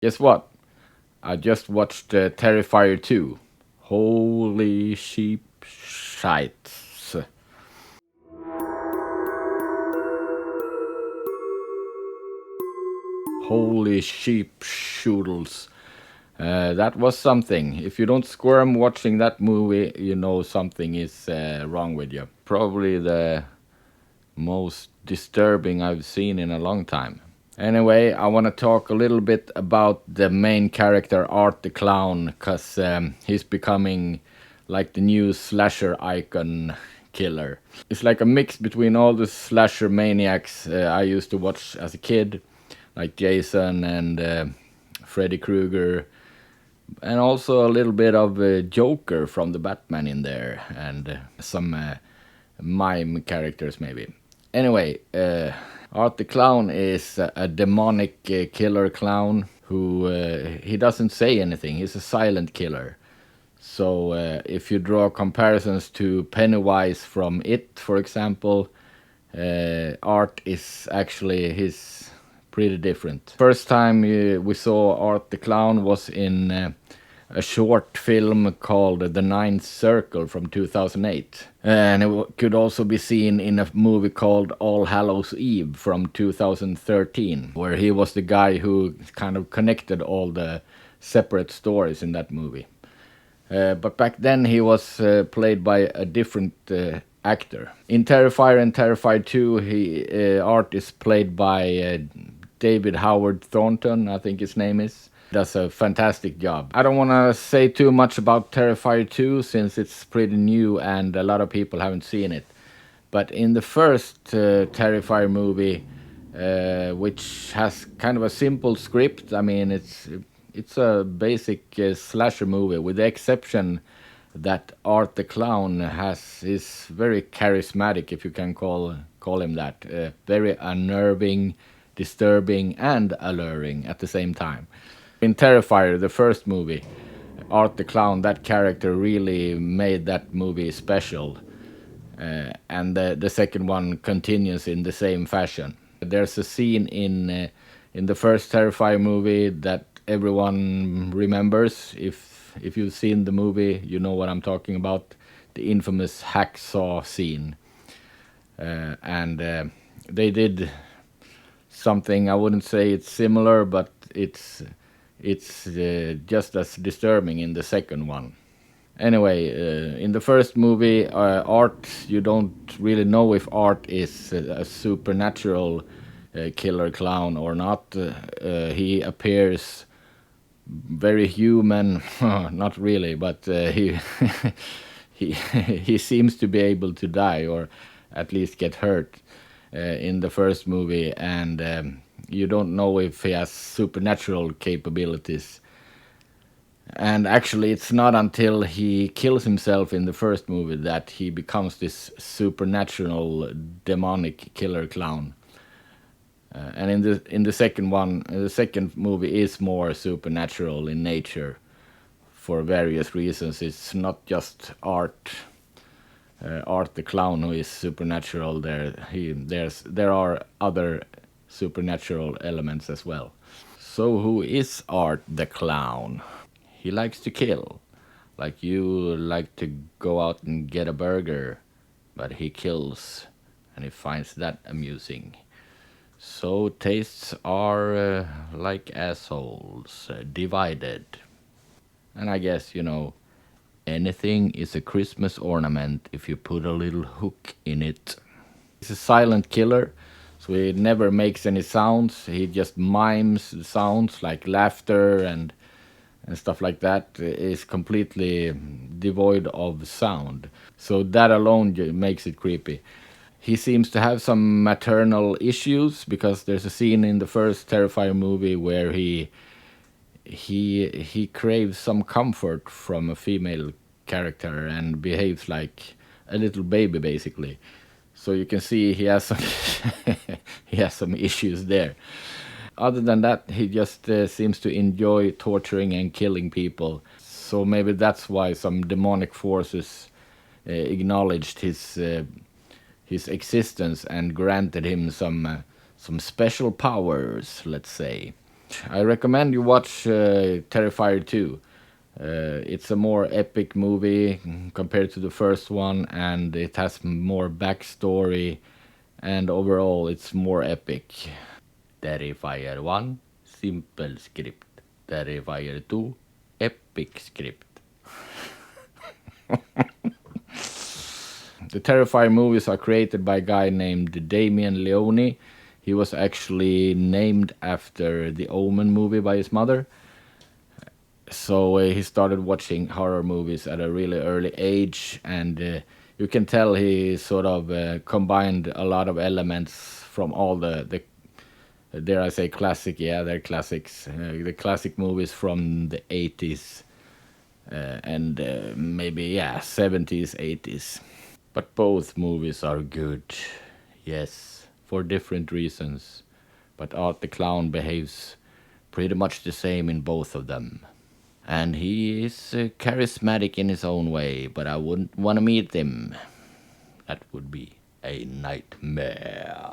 Guess what? I just watched Terrifier 2. Holy sheep shites. Holy sheep shoodles. That was something. If you don't squirm watching that movie, you know something is wrong with you. Probably the most disturbing I've seen in a long time. Anyway, I want to talk a little bit about the main character, Art the Clown, because he's becoming like the new slasher icon killer. It's like a mix between all the slasher maniacs I used to watch as a kid, like Jason and Freddy Krueger, and also a little bit of Joker from the Batman in there, and some mime characters maybe. Anyway, Art the Clown is a demonic killer clown who he doesn't say anything. He's a silent killer. So if you draw comparisons to Pennywise from It, for example, Art is actually his pretty different. First time we saw Art the Clown was in a short film called The Ninth Circle from 2008. And it could also be seen in a movie called All Hallows Eve from 2013, where he was the guy who kind of connected all the separate stories in that movie. But back then he was played by a different actor. In Terrifier and Terrifier 2, Art is played by David Howard Thornton, I think his name is. Does a fantastic job. I don't want to say too much about Terrifier 2 since it's pretty new and a lot of people haven't seen it. But in the first Terrifier movie, which has kind of a simple script, I mean, it's a basic slasher movie with the exception that Art the Clown is very charismatic, if you can call him that. Very unnerving, disturbing, and alluring at the same time. In Terrifier, the first movie, Art the Clown, that character really made that movie special. And the second one continues in the same fashion. There's a scene in the first Terrifier movie that everyone remembers. If you've seen the movie, you know what I'm talking about. The infamous hacksaw scene. And they did something, I wouldn't say it's similar, but it's just as disturbing in the second one. Anyway, in the first movie, Art, you don't really know if Art is a supernatural killer clown or not. He appears very human, not really, but he he seems to be able to die or at least get hurt in the first movie, and you don't know if he has supernatural capabilities. And actually, it's not until he kills himself in the first movie that he becomes this supernatural demonic killer clown. And in the second one, the second movie is more supernatural in nature for various reasons. It's not just Art the Clown who is supernatural. There are other supernatural elements as well. So who is Art the Clown? He likes to kill, like you like to go out and get a burger, but he kills, and he finds that amusing. So tastes are like assholes, divided. And I guess, anything is a Christmas ornament if you put a little hook in it. He's a silent killer, so he never makes any sounds. He just mimes the sounds like laughter and stuff like that. Is completely devoid of sound. So that alone makes it creepy. He seems to have some maternal issues because there's a scene in the first Terrifier movie where he craves some comfort from a female character and behaves like a little baby basically. So you can see he has some he has some issues there. Other than that, he just seems to enjoy torturing and killing people. So maybe that's why some demonic forces acknowledged his existence and granted him some special powers, let's say. I recommend you watch Terrifier 2. It's a more epic movie compared to the first one, and it has more backstory, and overall, it's more epic. Terrifier 1, simple script. Terrifier 2, epic script. The Terrifier movies are created by a guy named Damien Leone. He was actually named after the Omen movie by his mother. So he started watching horror movies at a really early age, and you can tell he sort of combined a lot of elements from all the dare I say classic, yeah, they're classics, the classic movies from the 80s and maybe, yeah, 70s, 80s. But both movies are good, yes, for different reasons. But Art the Clown behaves pretty much the same in both of them. And he is charismatic in his own way, but I wouldn't want to meet him. That would be a nightmare.